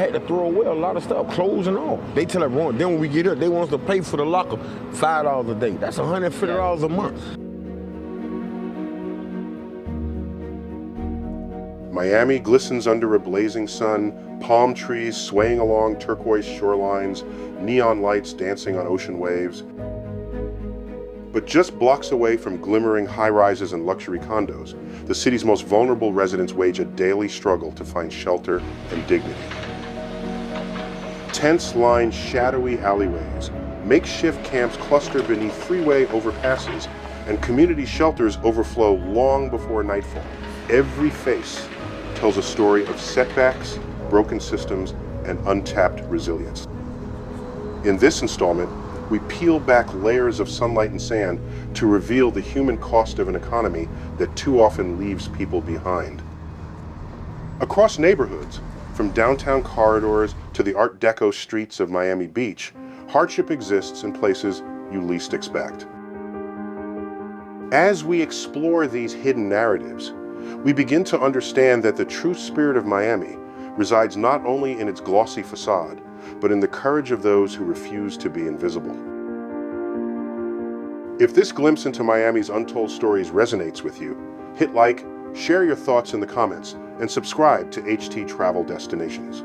had to throw away a lot of stuff, clothes and all. They tell everyone, then when we get up, they want us to pay for the locker $5 a day. That's $150 a month. Miami glistens under a blazing sun, palm trees swaying along turquoise shorelines, neon lights dancing on ocean waves. But just blocks away from glimmering high-rises and luxury condos, the city's most vulnerable residents wage a daily struggle to find shelter and dignity. Tents line shadowy alleyways, makeshift camps cluster beneath freeway overpasses, and community shelters overflow long before nightfall. Every face tells a story of setbacks, broken systems, and untapped resilience. In this installment, we peel back layers of sunlight and sand to reveal the human cost of an economy that too often leaves people behind. Across neighborhoods, from downtown corridors to the Art Deco streets of Miami Beach, hardship exists in places you least expect. As we explore these hidden narratives, we begin to understand that the true spirit of Miami resides not only in its glossy facade, but in the courage of those who refuse to be invisible. If this glimpse into Miami's untold stories resonates with you, hit like, share your thoughts in the comments, and subscribe to HT Travel Destinations.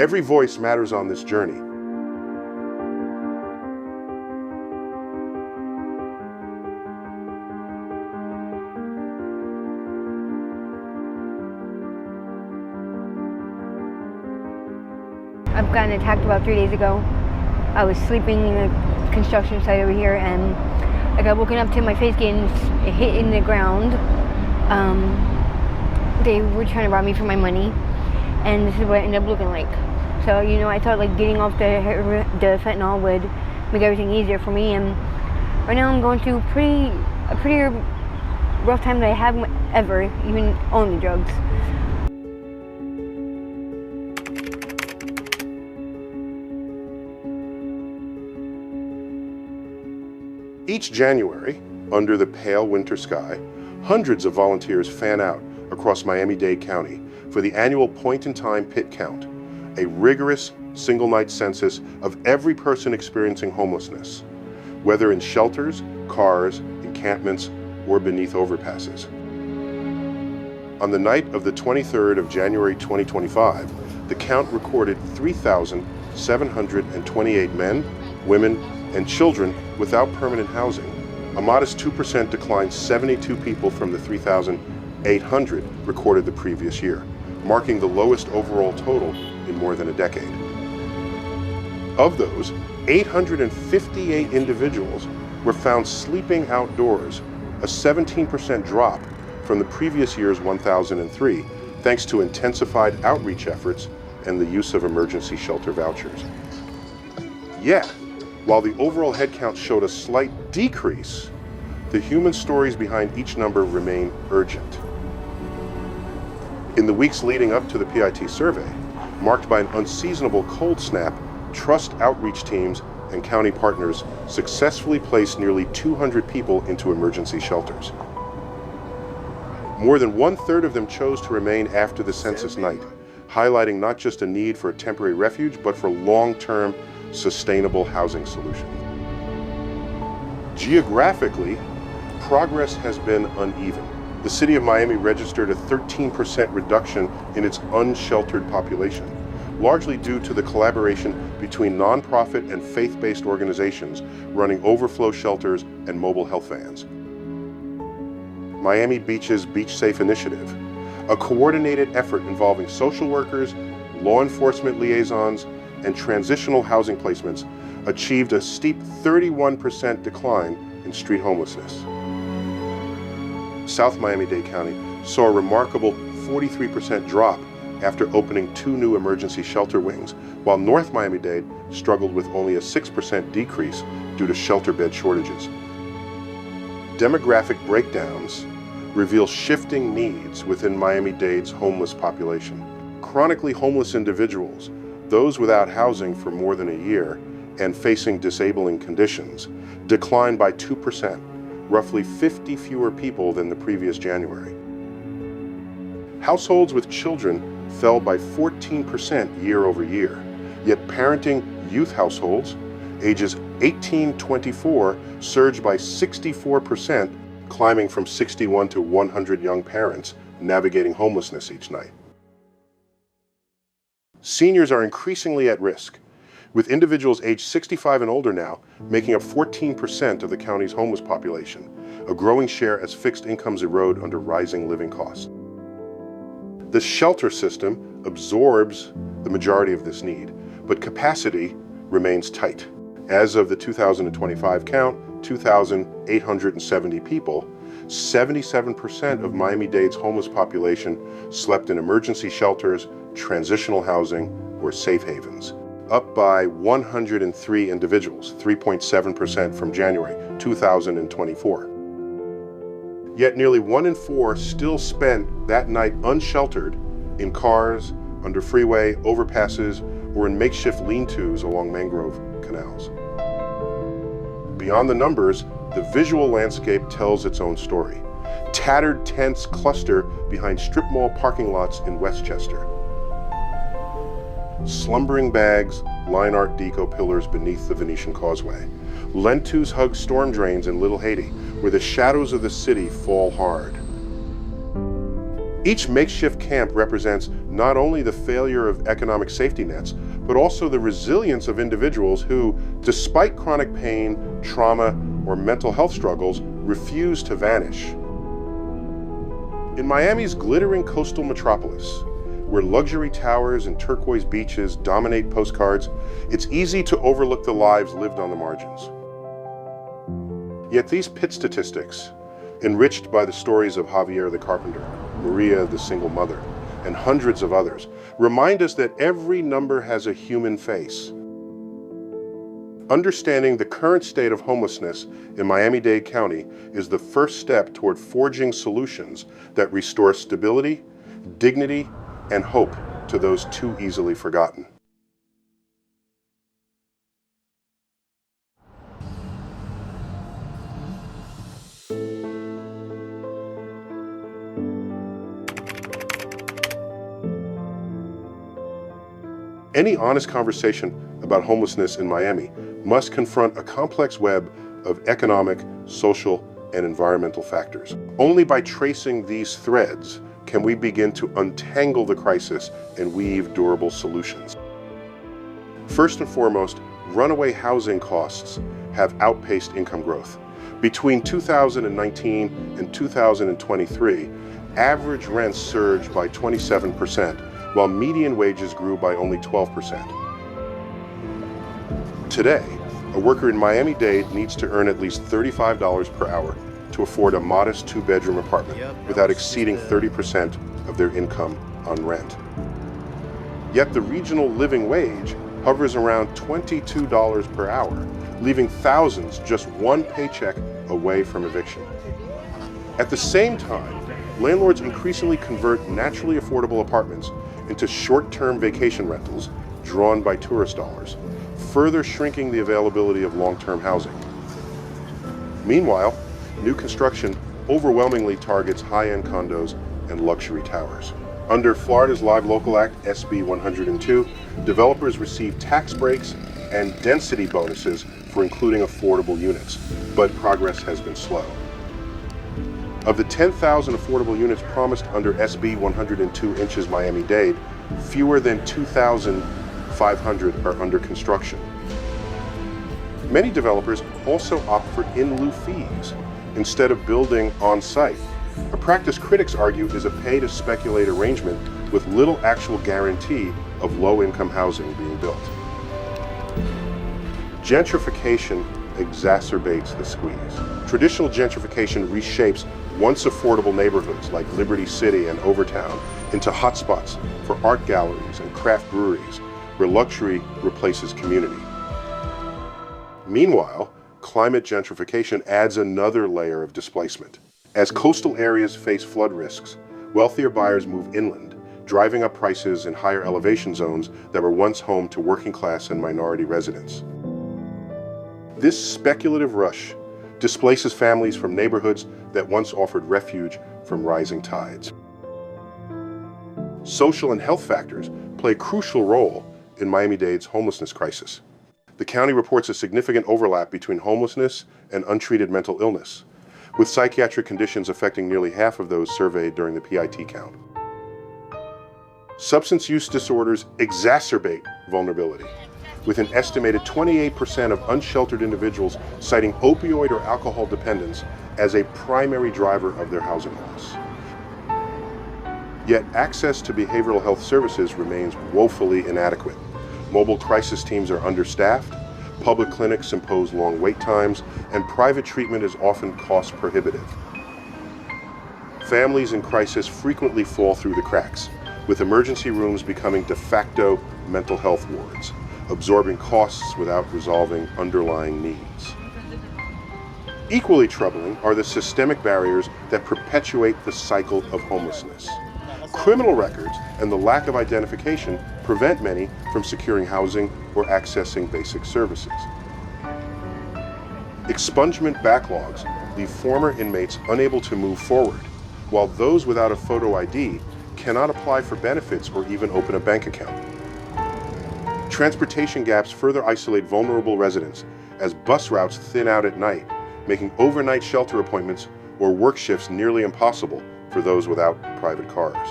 Every voice matters on this journey. I've gotten attacked about 3 days ago. I was sleeping in a construction site over here and I got woken up to my face getting hit in the ground. They were trying to rob me for my money and this is what it ended up looking like. So, you know, I thought like getting off the fentanyl would make everything easier for me, and right now I'm going through a pretty rough time that I haven't ever even owned the drugs. Each January, under the pale winter sky, hundreds of volunteers fan out across Miami-Dade County for the annual point-in-time pit count, a rigorous single-night census of every person experiencing homelessness, whether in shelters, cars, encampments, or beneath overpasses. On the night of the 23rd of January 2025, the count recorded 3,728 men, women, and children without permanent housing. A modest 2% declined 72 people from the 3,800 recorded the previous year, marking the lowest overall total in more than a decade. Of those, 858 individuals were found sleeping outdoors, a 17% drop from the previous year's 1,003, thanks to intensified outreach efforts and the use of emergency shelter vouchers. Yet, while the overall headcount showed a slight decrease, the human stories behind each number remain urgent. In the weeks leading up to the PIT survey, marked by an unseasonable cold snap, trust outreach teams and county partners successfully placed nearly 200 people into emergency shelters. More than 1/3 of them chose to remain after the census night, highlighting not just a need for a temporary refuge, but for long-term, sustainable housing solution. Geographically, progress has been uneven. The city of Miami registered a 13% reduction in its unsheltered population, largely due to the collaboration between nonprofit and faith-based organizations running overflow shelters and mobile health vans. Miami Beach's Beach Safe Initiative, a coordinated effort involving social workers, law enforcement liaisons, and transitional housing placements, achieved a steep 31% decline in street homelessness. South Miami-Dade County saw a remarkable 43% drop after opening 2 new emergency shelter wings, while North Miami-Dade struggled with only a 6% decrease due to shelter bed shortages. Demographic breakdowns reveal shifting needs within Miami-Dade's homeless population. Chronically homeless individuals, those without housing for more than a year and facing disabling conditions, declined by 2%, roughly 50 fewer people than the previous January. Households with children fell by 14% year over year, yet parenting youth households ages 18-24 surged by 64%, climbing from 61 to 100 young parents navigating homelessness each night. Seniors are increasingly at risk, with individuals aged 65 and older now making up 14% of the county's homeless population, a growing share as fixed incomes erode under rising living costs. The shelter system absorbs the majority of this need, but capacity remains tight. As of the 2025 count, 2,870 people, 77% of Miami-Dade's homeless population slept in emergency shelters, transitional housing, or safe havens, up by 103 individuals, 3.7% from January 2024. Yet nearly 1 in 4 still spent that night unsheltered in cars, under freeway overpasses, or in makeshift lean-tos along mangrove canals. Beyond the numbers, the visual landscape tells its own story. Tattered tents cluster behind strip mall parking lots in Westchester. Slumbering bags line Art Deco pillars beneath the Venetian Causeway. Lean-tos hug storm drains in Little Haiti, where the shadows of the city fall hard. Each makeshift camp represents not only the failure of economic safety nets, but also the resilience of individuals who, despite chronic pain, trauma, or mental health struggles, refuse to vanish. In Miami's glittering coastal metropolis, where luxury towers and turquoise beaches dominate postcards, it's easy to overlook the lives lived on the margins. Yet these pit statistics, enriched by the stories of Javier the carpenter, Maria the single mother, and hundreds of others, remind us that every number has a human face. Understanding the current state of homelessness in Miami-Dade County is the first step toward forging solutions that restore stability, dignity, and hope to those too easily forgotten. Any honest conversation about homelessness in Miami must confront a complex web of economic, social, and environmental factors. Only by tracing these threads can we begin to untangle the crisis and weave durable solutions. First and foremost, runaway housing costs have outpaced income growth. Between 2019 and 2023, average rents surged by 27%, while median wages grew by only 12%. Today, a worker in Miami-Dade needs to earn at least $35 per hour to afford a modest 2-bedroom apartment without exceeding 30% of their income on rent. Yet the regional living wage hovers around $22 per hour, leaving thousands just one paycheck away from eviction. At the same time, landlords increasingly convert naturally affordable apartments into short-term vacation rentals drawn by tourist dollars, further shrinking the availability of long-term housing. Meanwhile, new construction overwhelmingly targets high-end condos and luxury towers. Under Florida's Live Local Act, SB 102, developers receive tax breaks and density bonuses for including affordable units, but progress has been slow. Of the 10,000 affordable units promised under SB 102 inches Miami-Dade, fewer than 2,500 are under construction. Many developers also opt for in-lieu fees instead of building on-site, a practice critics argue is a pay-to-speculate arrangement with little actual guarantee of low-income housing being built. Gentrification exacerbates the squeeze. Traditional gentrification reshapes once affordable neighborhoods like Liberty City and Overtown into hotspots for art galleries and craft breweries, where luxury replaces community. Meanwhile, climate gentrification adds another layer of displacement. As coastal areas face flood risks, wealthier buyers move inland, driving up prices in higher elevation zones that were once home to working class and minority residents. This speculative rush displaces families from neighborhoods that once offered refuge from rising tides. Social and health factors play a crucial role in Miami-Dade's homelessness crisis. The county reports a significant overlap between homelessness and untreated mental illness, with psychiatric conditions affecting nearly half of those surveyed during the PIT count. Substance use disorders exacerbate vulnerability, with an estimated 28% of unsheltered individuals citing opioid or alcohol dependence as a primary driver of their housing loss. Yet access to behavioral health services remains woefully inadequate. Mobile crisis teams are understaffed, public clinics impose long wait times, and private treatment is often cost prohibitive. Families in crisis frequently fall through the cracks, with emergency rooms becoming de facto mental health wards, absorbing costs without resolving underlying needs. Equally troubling are the systemic barriers that perpetuate the cycle of homelessness. Criminal records and the lack of identification prevent many from securing housing or accessing basic services. Expungement backlogs leave former inmates unable to move forward, while those without a photo ID cannot apply for benefits or even open a bank account. Transportation gaps further isolate vulnerable residents as bus routes thin out at night, making overnight shelter appointments or work shifts nearly impossible for those without private cars.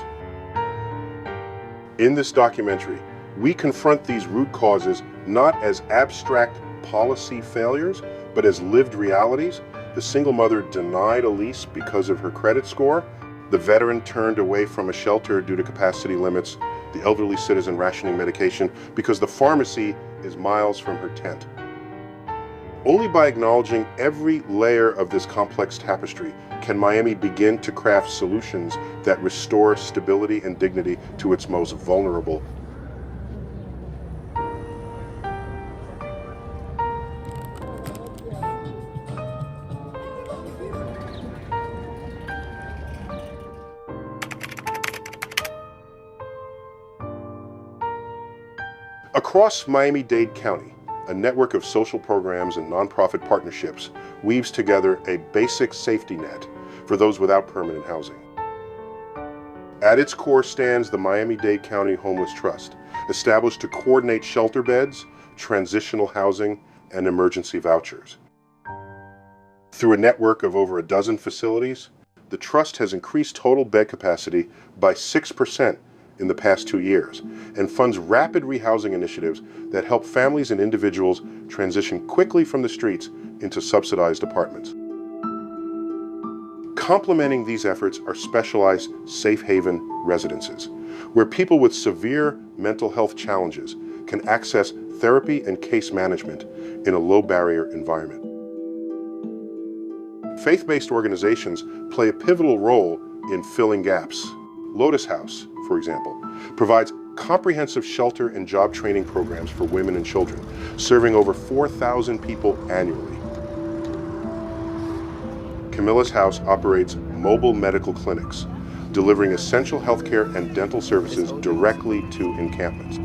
In this documentary, we confront these root causes not as abstract policy failures, but as lived realities. The single mother denied a lease because of her credit score, the veteran turned away from a shelter due to capacity limits, the elderly citizen rationing medication because the pharmacy is miles from her tent. Only by acknowledging every layer of this complex tapestry can Miami begin to craft solutions that restore stability and dignity to its most vulnerable. Across Miami-Dade County, a network of social programs and nonprofit partnerships weaves together a basic safety net for those without permanent housing. At its core stands the Miami-Dade County Homeless Trust, established to coordinate shelter beds, transitional housing, and emergency vouchers. Through a network of over a dozen facilities, the Trust has increased total bed capacity by 6% in the past 2 years and funds rapid rehousing initiatives that help families and individuals transition quickly from the streets into subsidized apartments. Complementing these efforts are specialized safe haven residences, where people with severe mental health challenges can access therapy and case management in a low-barrier environment. Faith-based organizations play a pivotal role in filling gaps. Lotus House, for example, provides comprehensive shelter and job training programs for women and children, serving over 4,000 people annually. Camilla's House operates mobile medical clinics, delivering essential healthcare and dental services directly to encampments.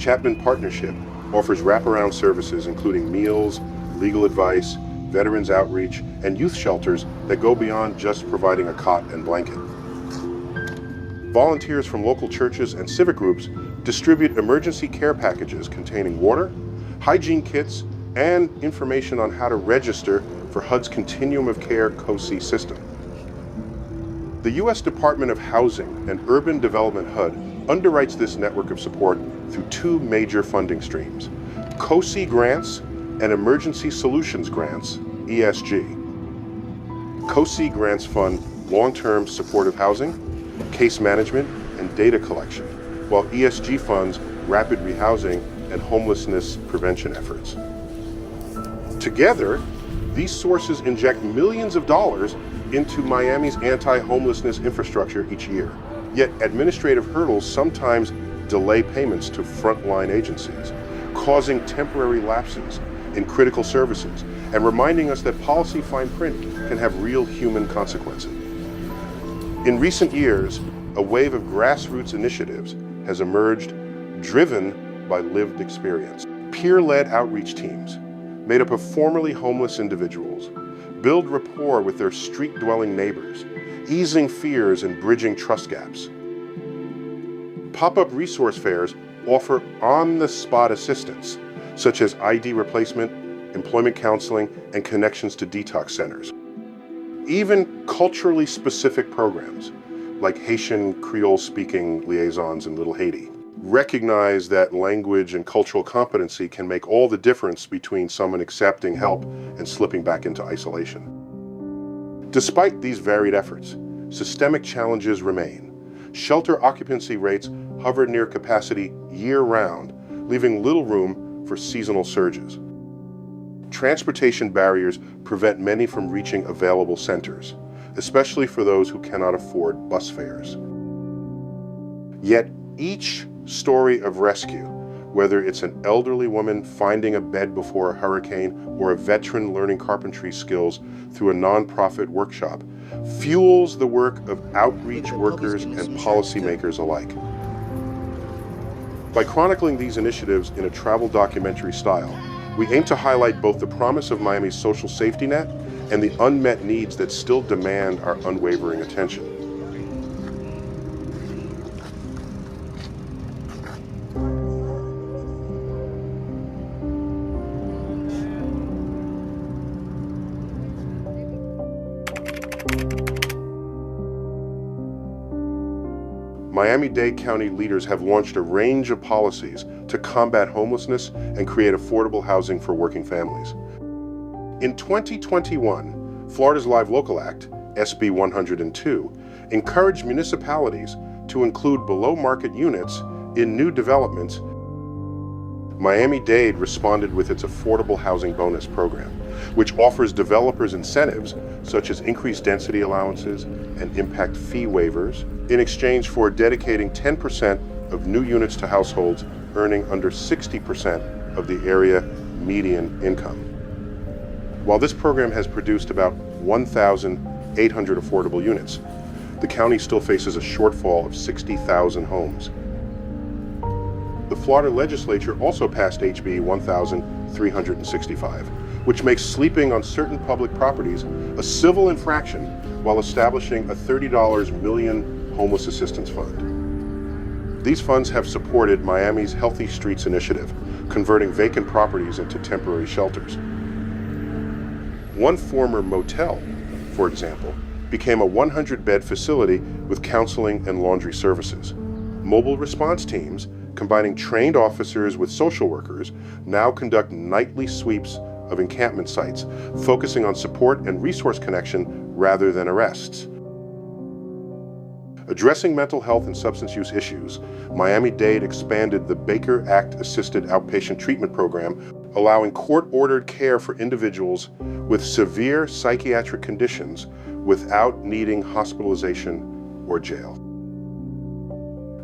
Chapman Partnership offers wraparound services including meals, legal advice, veterans outreach, and youth shelters that go beyond just providing a cot and blanket. Volunteers from local churches and civic groups distribute emergency care packages containing water, hygiene kits, and information on how to register for HUD's Continuum of Care COSI system. The U.S. Department of Housing and Urban Development HUD underwrites this network of support through two major funding streams: COSI grants and Emergency Solutions Grants, ESG. COSI grants fund long-term supportive housing, case management, and data collection, while ESG funds rapid rehousing and homelessness prevention efforts. Together, these sources inject millions of dollars into Miami's anti-homelessness infrastructure each year. Yet administrative hurdles sometimes delay payments to frontline agencies, causing temporary lapses in critical services and reminding us that policy fine print can have real human consequences. In recent years, a wave of grassroots initiatives has emerged driven by lived experience. Peer-led outreach teams, made up of formerly homeless individuals, build rapport with their street-dwelling neighbors, easing fears and bridging trust gaps. Pop-up resource fairs offer on-the-spot assistance, such as ID replacement, employment counseling, and connections to detox centers. Even culturally specific programs, like Haitian Creole-speaking liaisons in Little Haiti, recognize that language and cultural competency can make all the difference between someone accepting help and slipping back into isolation. Despite these varied efforts, systemic challenges remain. Shelter occupancy rates hover near capacity year-round, leaving little room for seasonal surges. Transportation barriers prevent many from reaching available centers, especially for those who cannot afford bus fares. Yet each story of rescue, whether it's an elderly woman finding a bed before a hurricane or a veteran learning carpentry skills through a nonprofit workshop, fuels the work of outreach workers and policymakers alike. By chronicling these initiatives in a travel documentary style, we aim to highlight both the promise of Miami's social safety net and the unmet needs that still demand our unwavering attention. Miami-Dade County leaders have launched a range of policies to combat homelessness and create affordable housing for working families. In 2021, Florida's Live Local Act, SB 102, encouraged municipalities to include below-market units in new developments. Miami-Dade responded with its Affordable Housing Bonus program, which offers developers incentives such as increased density allowances and impact fee waivers in exchange for dedicating 10% of new units to households earning under 60% of the area median income. While this program has produced about 1,800 affordable units, the county still faces a shortfall of 60,000 homes. The Florida legislature also passed HB 1365, which makes sleeping on certain public properties a civil infraction while establishing a $30 million homeless assistance fund. These funds have supported Miami's Healthy Streets initiative, converting vacant properties into temporary shelters. One former motel, for example, became a 100-bed facility with counseling and laundry services. Mobile response teams, combining trained officers with social workers, now conduct nightly sweeps of encampment sites, focusing on support and resource connection rather than arrests. Addressing mental health and substance use issues, Miami-Dade expanded the Baker Act-assisted outpatient treatment program, allowing court-ordered care for individuals with severe psychiatric conditions without needing hospitalization or jail.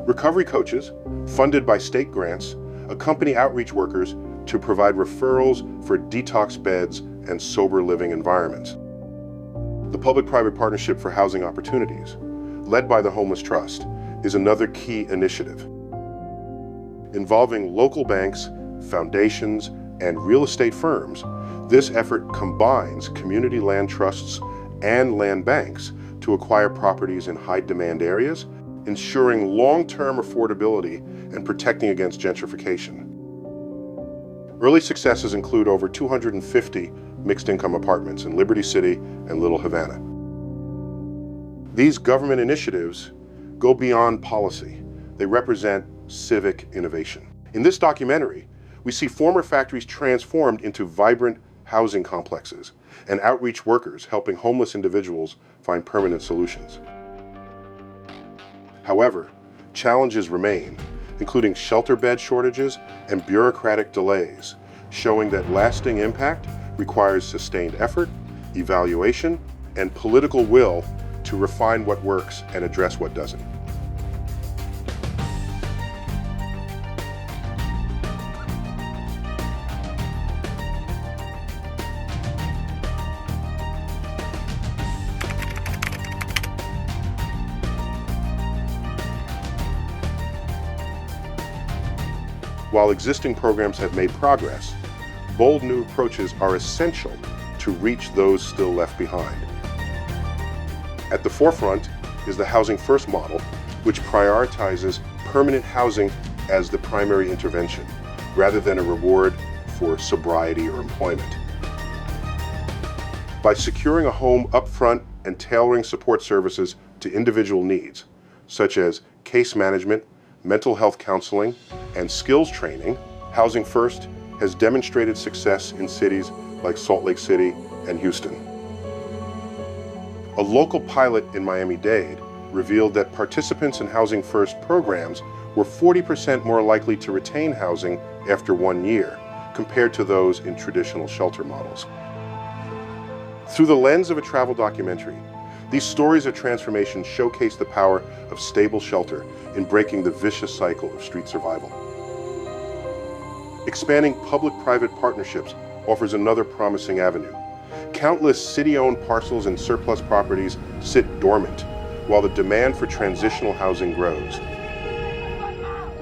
Recovery coaches, funded by state grants, accompany outreach workers to provide referrals for detox beds and sober living environments. The Public-Private Partnership for Housing Opportunities, led by the Homeless Trust, is another key initiative. Involving local banks, foundations, and real estate firms, this effort combines community land trusts and land banks to acquire properties in high-demand areas, ensuring long-term affordability and protecting against gentrification. Early successes include over 250 mixed-income apartments in Liberty City and Little Havana. These government initiatives go beyond policy. They represent civic innovation. In this documentary, we see former factories transformed into vibrant housing complexes and outreach workers helping homeless individuals find permanent solutions. However, challenges remain, including shelter bed shortages and bureaucratic delays, showing that lasting impact requires sustained effort, evaluation, and political will to refine what works and address what doesn't. While existing programs have made progress, bold new approaches are essential to reach those still left behind. At the forefront is the Housing First model, which prioritizes permanent housing as the primary intervention, rather than a reward for sobriety or employment. By securing a home upfront and tailoring support services to individual needs, such as case management, mental health counseling, and skills training, Housing First has demonstrated success in cities like Salt Lake City and Houston. A local pilot in Miami-Dade revealed that participants in Housing First programs were 40% more likely to retain housing after 1 year compared to those in traditional shelter models. Through the lens of a travel documentary, these stories of transformation showcase the power of stable shelter in breaking the vicious cycle of street survival. Expanding public-private partnerships offers another promising avenue. Countless city-owned parcels and surplus properties sit dormant while the demand for transitional housing grows.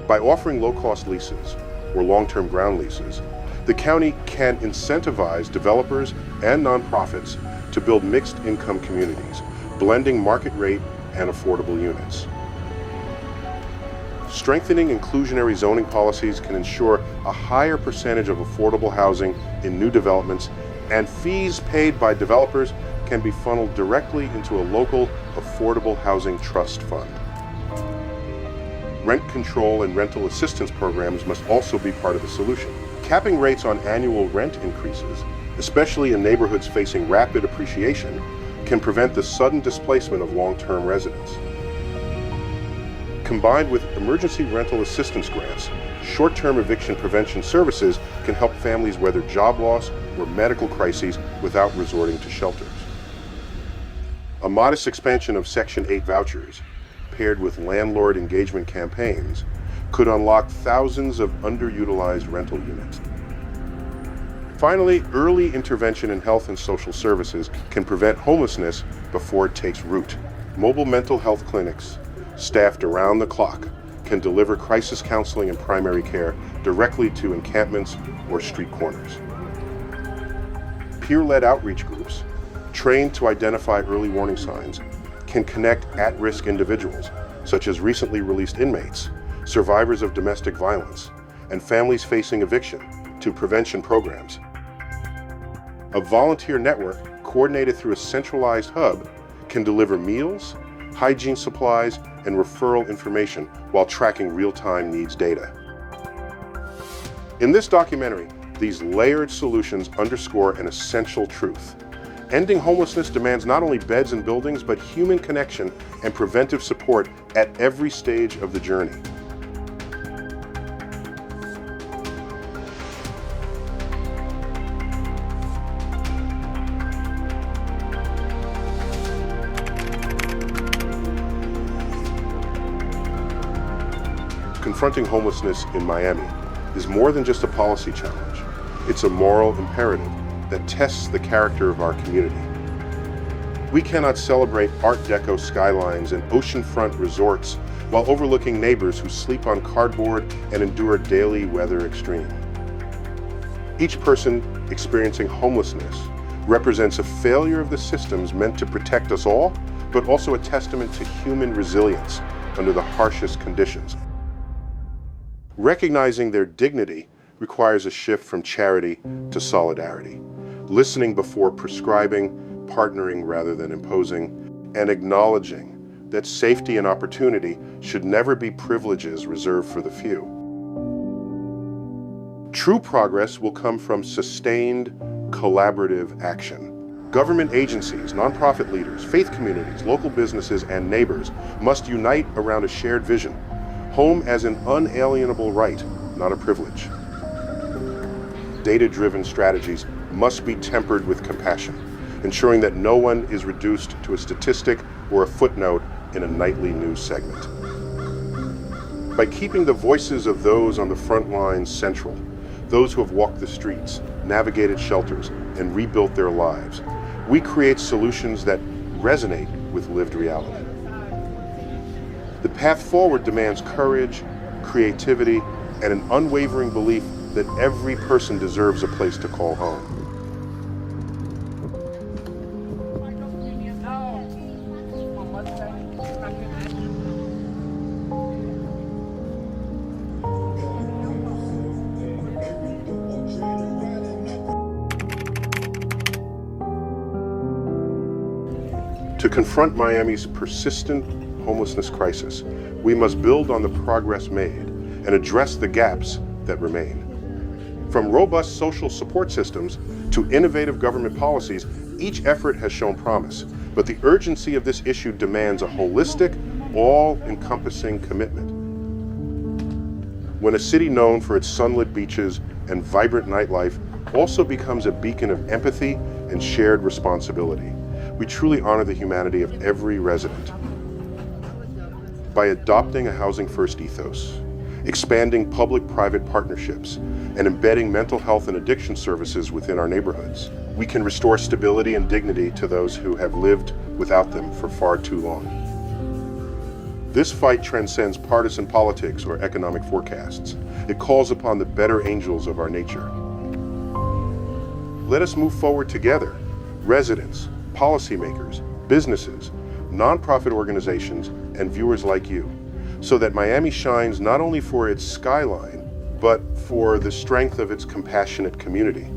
By offering low-cost leases or long-term ground leases, the county can incentivize developers and nonprofits to build mixed-income communities, blending market rate and affordable units. Strengthening inclusionary zoning policies can ensure a higher percentage of affordable housing in new developments, and fees paid by developers can be funneled directly into a local affordable housing trust fund. Rent control and rental assistance programs must also be part of the solution. Capping rates on annual rent increases, especially in neighborhoods facing rapid appreciation, can prevent the sudden displacement of long-term residents. Combined with emergency rental assistance grants, short-term eviction prevention services can help families weather job loss or medical crises without resorting to shelters. A modest expansion of Section 8 vouchers, paired with landlord engagement campaigns, could unlock thousands of underutilized rental units. Finally, early intervention in health and social services can prevent homelessness before it takes root. Mobile mental health clinics, staffed around the clock, can deliver crisis counseling and primary care directly to encampments or street corners. Peer-led outreach groups, trained to identify early warning signs, can connect at-risk individuals, such as recently released inmates, survivors of domestic violence, and families facing eviction, to prevention programs. A volunteer network, coordinated through a centralized hub, can deliver meals, hygiene supplies, and referral information while tracking real-time needs data. In this documentary, these layered solutions underscore an essential truth. Ending homelessness demands not only beds and buildings, but human connection and preventive support at every stage of the journey. Confronting homelessness in Miami is more than just a policy challenge. It's a moral imperative that tests the character of our community. We cannot celebrate Art Deco skylines and oceanfront resorts while overlooking neighbors who sleep on cardboard and endure daily weather extreme. Each person experiencing homelessness represents a failure of the systems meant to protect us all, but also a testament to human resilience under the harshest conditions. Recognizing their dignity requires a shift from charity to solidarity, listening before prescribing, partnering rather than imposing, and acknowledging that safety and opportunity should never be privileges reserved for the few. True progress will come from sustained, collaborative action. Government agencies, nonprofit leaders, faith communities, local businesses, and neighbors must unite around a shared vision. Home as an unalienable right, not a privilege. Data-driven strategies must be tempered with compassion, ensuring that no one is reduced to a statistic or a footnote in a nightly news segment. By keeping the voices of those on the front lines central, those who have walked the streets, navigated shelters, and rebuilt their lives, we create solutions that resonate with lived reality. The path forward demands courage, creativity, and an unwavering belief that every person deserves a place to call home. To confront Miami's persistent homelessness crisis, we must build on the progress made and address the gaps that remain. From robust social support systems to innovative government policies, each effort has shown promise, but the urgency of this issue demands a holistic, all-encompassing commitment. When a city known for its sunlit beaches and vibrant nightlife also becomes a beacon of empathy and shared responsibility, we truly honor the humanity of every resident. By adopting a housing-first ethos, expanding public-private partnerships, and embedding mental health and addiction services within our neighborhoods, we can restore stability and dignity to those who have lived without them for far too long. This fight transcends partisan politics or economic forecasts. It calls upon the better angels of our nature. Let us move forward together, residents, policymakers, businesses, nonprofit organizations, and viewers like you, so that Miami shines not only for its skyline, but for the strength of its compassionate community.